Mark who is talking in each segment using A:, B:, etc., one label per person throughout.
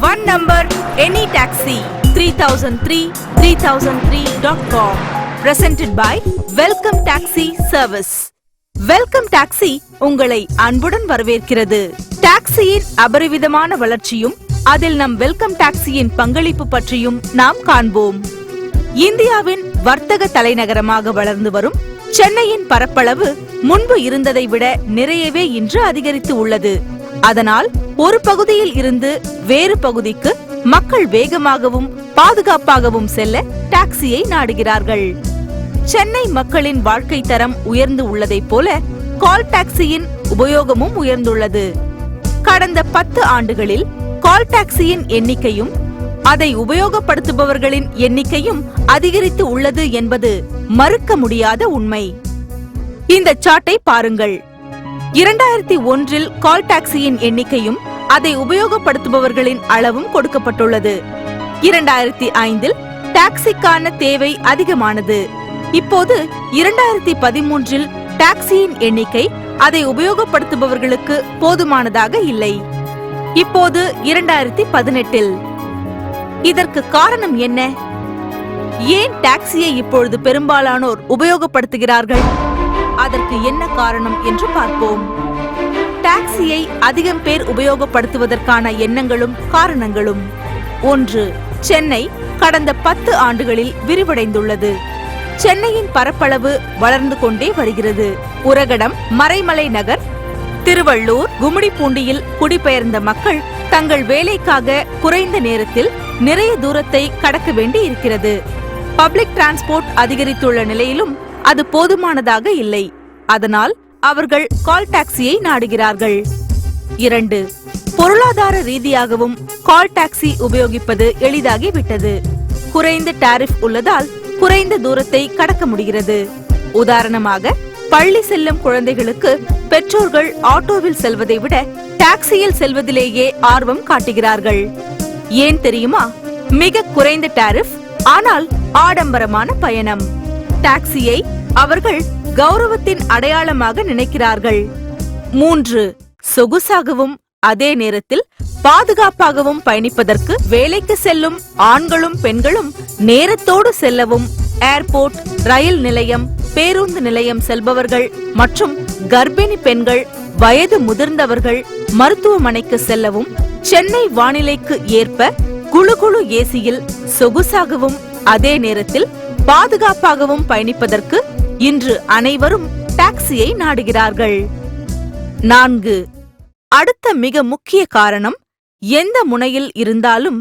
A: One number, any taxi, 3003 presented by Welcome Taxi Service. Welcome Taxi உங்களை அன்புடன் வரவேற்கிறது. டாக்ஸியின் அபரிவிதமான வளர்ச்சியும் அதில் நம் வெல்கம் டாக்ஸியின் பங்களிப்பு பற்றியும் நாம் காண்போம். இந்தியாவின் வர்த்தக தலைநகரமாக வளர்ந்து வரும் சென்னையின் பரப்பளவு முன்பு இருந்ததை விட நிறையவே இன்று அதிகரித்து உள்ளது. அதனால் ஒரு பகுதியில் இருந்து வேறு பகுதிக்கு மக்கள் வேகமாகவும் பாதுகாப்பாகவும் செல்ல டாக்ஸியை நாடுகிறார்கள். சென்னை மக்களின் வாழ்க்கை தரம் உயர்ந்து உள்ளதைப் போல கால் டாக்ஸியின் உபயோகமும் உயர்ந்துள்ளது. கடந்த 10 ஆண்டுகளில் கால் டாக்ஸியின் எண்ணிக்கையும் அதை உபயோகப்படுத்துபவர்களின் எண்ணிக்கையும் அதிகரித்து உள்ளது என்பது மறுக்க முடியாத உண்மை. இந்த சார்ட்டை பாருங்கள். 2001இல் கால் டாக்ஸியின் எண்ணிக்கையும் அதை உபயோகப்படுத்துபவர்களின் அளவும் கொடுக்கப்பட்டுள்ளது. 2005இல் டாக்ஸிக்கான தேவை அதிகமானது. இப்போது 2013இல் டாக்ஸியின் எண்ணிக்கை அதை உபயோகப்படுத்துபவர்களுக்கு போதுமானதாக இல்லை. இப்போது 2018இல். இதற்கு காரணம் என்ன? ஏன் டாக்ஸியை இப்பொழுது பெரும்பாலானோர் உபயோகப்படுத்துகிறார்கள்? அதற்கு என்ன காரணம் என்று பார்ப்போம். டாக்ஸியை அதிகம் பேர் உபயோகப்படுத்துவதற்கான எண்ணங்களும் காரணங்களும். 1. சென்னை கடந்த 10 ஆண்டுகளில் விரிவடைந்துள்ளது. சென்னையின் பரப்பளவு வளர்ந்து கொண்டே வருகிறது. உரகடம், மறைமலை நகர், திருவள்ளூர், கும்மிடிப்பூண்டியில் குடிபெயர்ந்த மக்கள் தங்கள் வேலைக்காக குறைந்த நேரத்தில் நிறைய தூரத்தை கடக்க வேண்டி இருக்கிறது. பப்ளிக் டிரான்ஸ்போர்ட் அதிகரித்துள்ள நிலையிலும் அது போதுமானதாக இல்லை. அதனால் அவர்கள் கால் டாக்ஸியை நாடுகிறார்கள். 2. பொருளாதார ரீதியாகவும் கால் டாக்ஸி உபயோகிப்பது எளிதாகிவிட்டது. குறைந்த டாரிஃப் உள்ளதால் குறைந்த தூரத்தை கடக்க முடிகிறது. உதாரணமாக, பள்ளி செல்லும் குழந்தைகளுக்கு பெற்றோர்கள் ஆட்டோவில் செல்வதை விட டாக்ஸியில் செல்வதிலேயே ஆர்வம் காட்டுகிறார்கள். ஏன் தெரியுமா? மிக குறைந்த டாரிஃப், ஆனால் ஆடம்பரமான பயணம். டாக்ஸியை அவர்கள் கௌரவத்தின் அடையாளமாக நினைக்கிறார்கள். 3. சொகுசாகவும் அதே நேரத்தில் பாதுகாப்பாகவும் பயணிப்பதற்கு வேலைக்கு செல்லும் ஆண்களும் பெண்களும் நேரத்தோடு செல்லவும் ஏர்போர்ட், ரயில் நிலையம், பேருந்து நிலையம் செல்பவர்கள் மற்றும் கர்ப்பிணி பெண்கள், வயது முதிர்ந்தவர்கள் மருத்துவமனைக்கு செல்லவும் சென்னை வானிலைக்கு ஏற்ப குளு குளு ஏசியில் சொகுசாகவும் அதே நேரத்தில் பாதுகாப்பாகவும் பயணிப்பதற்கு இன்று அனைவரும் டாக்ஸியை நாடுகிறார்கள். 4. அடுத்த மிக முக்கிய காரணம், எந்த முனையில் இருந்தாலும்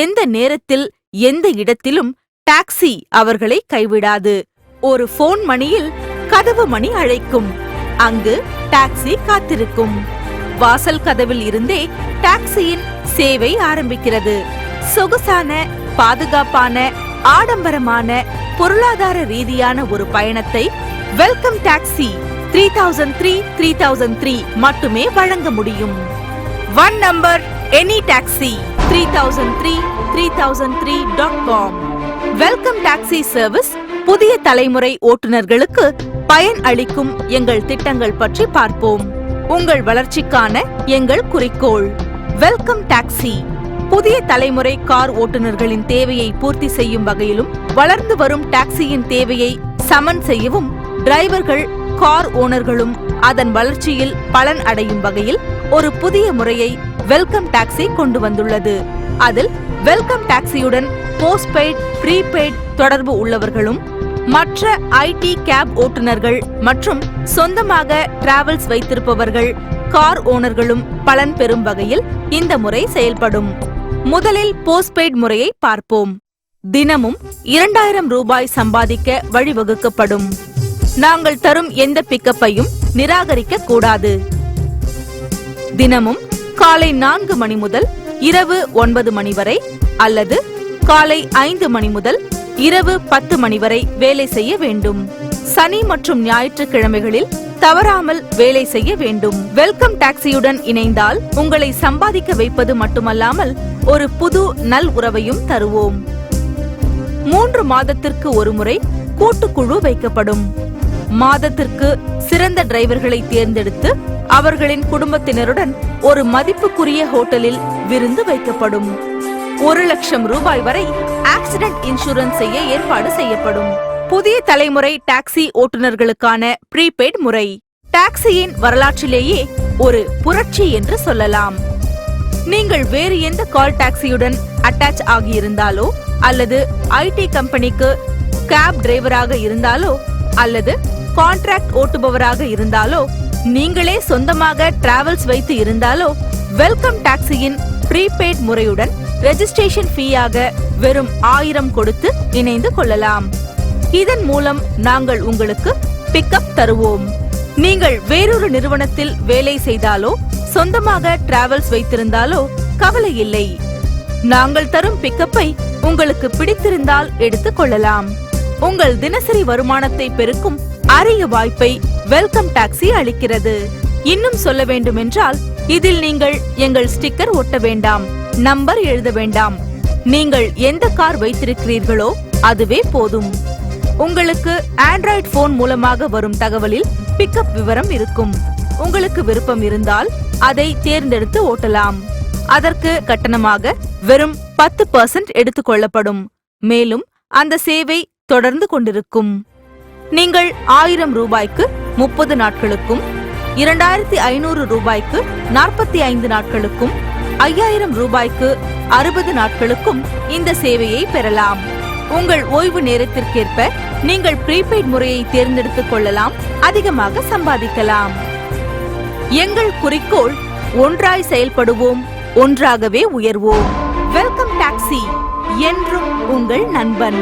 A: எந்த நேரத்தில் எந்த இடத்திலும் டாக்ஸி அவர்களை கைவிடாது. ஒரு போன் மணியில் கதவு மணி அழைக்கும், அங்கு டாக்ஸி காத்திருக்கும். வாசல் கதவில் இருந்தே டாக்ஸியின் சேவை ஆரம்பிக்கிறது. சொகுசான, பாதுகாப்பான, ஆடம்பரமான, பொருளாதார ரீதியான ஒரு பயணத்தை வெல்கம் டாக்ஸி 3003 மட்டுமே வழங்க முடியும். One number, any taxi, 3003 welcome taxi service புதிய தலைமுறை ஓட்டுநர்களுக்கு பயன் அளிக்கும் எங்கள் திட்டங்கள் பற்றி பார்ப்போம். உங்கள் வளர்ச்சிக்கான எங்கள் குறிக்கோள். வெல்கம் டாக்ஸி புதிய தலைமுறை கார் ஓட்டுநர்களின் தேவையை பூர்த்தி செய்யும் வகையிலும் வளர்ந்து வரும் டாக்ஸியின் தேவையை சமன் செய்யவும் டிரைவர்கள், கார் ஓனர்களும் அதன் வளர்ச்சியில் பலன் அடையும் வகையில் ஒரு புதிய முறையை வெல்கம் டாக்ஸி கொண்டு வந்துள்ளது. அதில் வெல்கம் டாக்ஸியுடன் போஸ்ட்பெய்ட், ப்ரீபெய்ட் தொடர்பு உள்ளவர்களும் மற்ற ஐடி கேப் ஓட்டுநர்கள் மற்றும் சொந்தமாக டிராவல்ஸ் வைத்திருப்பவர்கள், கார் ஓனர்களும் பலன் பெறும் வகையில் இந்த முறை செயல்படும். முதலில் போஸ்ட்பெய்ட் முறையை பார்ப்போம். தினமும் 2000 ரூபாய் சம்பாதிக்க வழிவகுக்கப்படும். நாங்கள் தரும் எந்த பிக்கப்பையும் நிராகரிக்க கூடாது. தினமும் காலை 4 மணி முதல் இரவு 9 மணி வரை அல்லது காலை 5 மணி முதல் இரவு 10 மணி வரை வேலை செய்ய வேண்டும். சனி மற்றும் ஞாயிற்றுக்கிழமைகளில் தவறாமல் வேலை செய்ய வேண்டும். வெல்கம் டாக்ஸியுடன் இணைந்தால் உங்களை சம்பாதிக்க வைப்பது மட்டுமல்லாமல் ஒரு புது நல் உறவையும் தருவோம். 3 மாதத்திற்கு ஒருமுறை கூட்டுக்குழு வைக்கப்படும். மாதத்திற்கு சிறந்த டிரைவர்களை தேர்ந்தெடுத்து அவர்களின் குடும்பத்தினருடன் ஒரு மதிப்புக்குரிய ஹோட்டலில் விருந்து வைக்கப்படும். 1,00,000 ரூபாய் வரை ஆக்சிடென்ட் இன்சூரன்ஸ் செய்ய ஏற்பாடு செய்யப்படும். புதிய தலைமுறை டாக்ஸி ஓட்டுநர்களுக்கான ப்ரீபெய்ட் முறை டாக்ஸியின் வரலாற்றிலேயே ஒரு புரட்சி என்று சொல்லலாம். நீங்கள் வேறு எந்த கால் டாக்ஸியுடன் அட்டாச் ஆகியிருந்தாலோ அல்லது ஐடி கம்பெனிக்கு கேப் டிரைவராக இருந்தாலோ அல்லது கான்ட்ராக்ட் ஓட்டுபவராக இருந்தாலோ நீங்களே சொந்தமாக டிராவல்ஸ் வைத்து இருந்தாலோ வெல்கம் டாக்ஸியின் ப்ரீபெய்ட் முறையுடன் ரெஜிஸ்ட்ரேஷன் ஃபீயாக வெறும் 1000 கொடுத்து இணைந்து கொள்ளலாம். இதன் மூலம் நாங்கள் உங்களுக்கு பிக்கப் தருவோம். நீங்கள் வேறொரு நிறுவனத்தில் வேலை செய்தாலோ சொந்தமாக டிராவல்ஸ் வைத்திருந்தாலோ கவலை இல்லை. நாங்கள் தரும் பிக்கப்பை உங்களுக்கு பிடித்திருந்தால் எடுத்துக் கொள்ளலாம். உங்கள் தினசரி வருமானத்தை பெருக்கும் அரிய வாய்ப்பை வெல்கம் டாக்ஸி அளிக்கிறது. இன்னும் சொல்ல வேண்டுமென்றால் இதில் நீங்கள் எங்கள் ஸ்டிக்கர் ஒட்ட வேண்டாம், நம்பர் எழுத வேண்டாம். நீங்கள் எந்த கார் வைத்திருக்கிறீர்களோ அதுவே போதும். உங்களுக்கு ஆண்ட்ராய்டு போன் மூலமாக வரும் தகவலில் பிக்கப் விவரம் இருக்கும். உங்களுக்கு விருப்பம் இருந்தால் அதை தேர்ந்தெடுத்து ஓட்டலாம். அதற்கு கட்டணமாக வெறும் 10% எடுத்துக் கொள்ளப்படும். மேலும் அந்த சேவை தொடர்ந்து கொண்டிருக்கும். நீங்கள் 1000 ரூபாய்க்கு 30 நாட்களுக்கும் 2500 ரூபாய்க்கு 45 நாட்களுக்கும் 5000 ரூபாய்க்கு 60 நாட்களுக்கும் இந்த சேவையை பெறலாம். உங்கள் ஓய்வு நேரத்திற்கேற்ப நீங்கள் ப்ரீபெய்ட் முறையை தேர்ந்தெடுத்துக் கொள்ளலாம். அதிகமாக சம்பாதிக்கலாம். எங்கள் குறிக்கோள் ஒன்றாய் செயல்படுவோம், ஒன்றாகவே உயர்வோம். வெல்கம் டாக்ஸி என்றும் உங்கள் நண்பன்.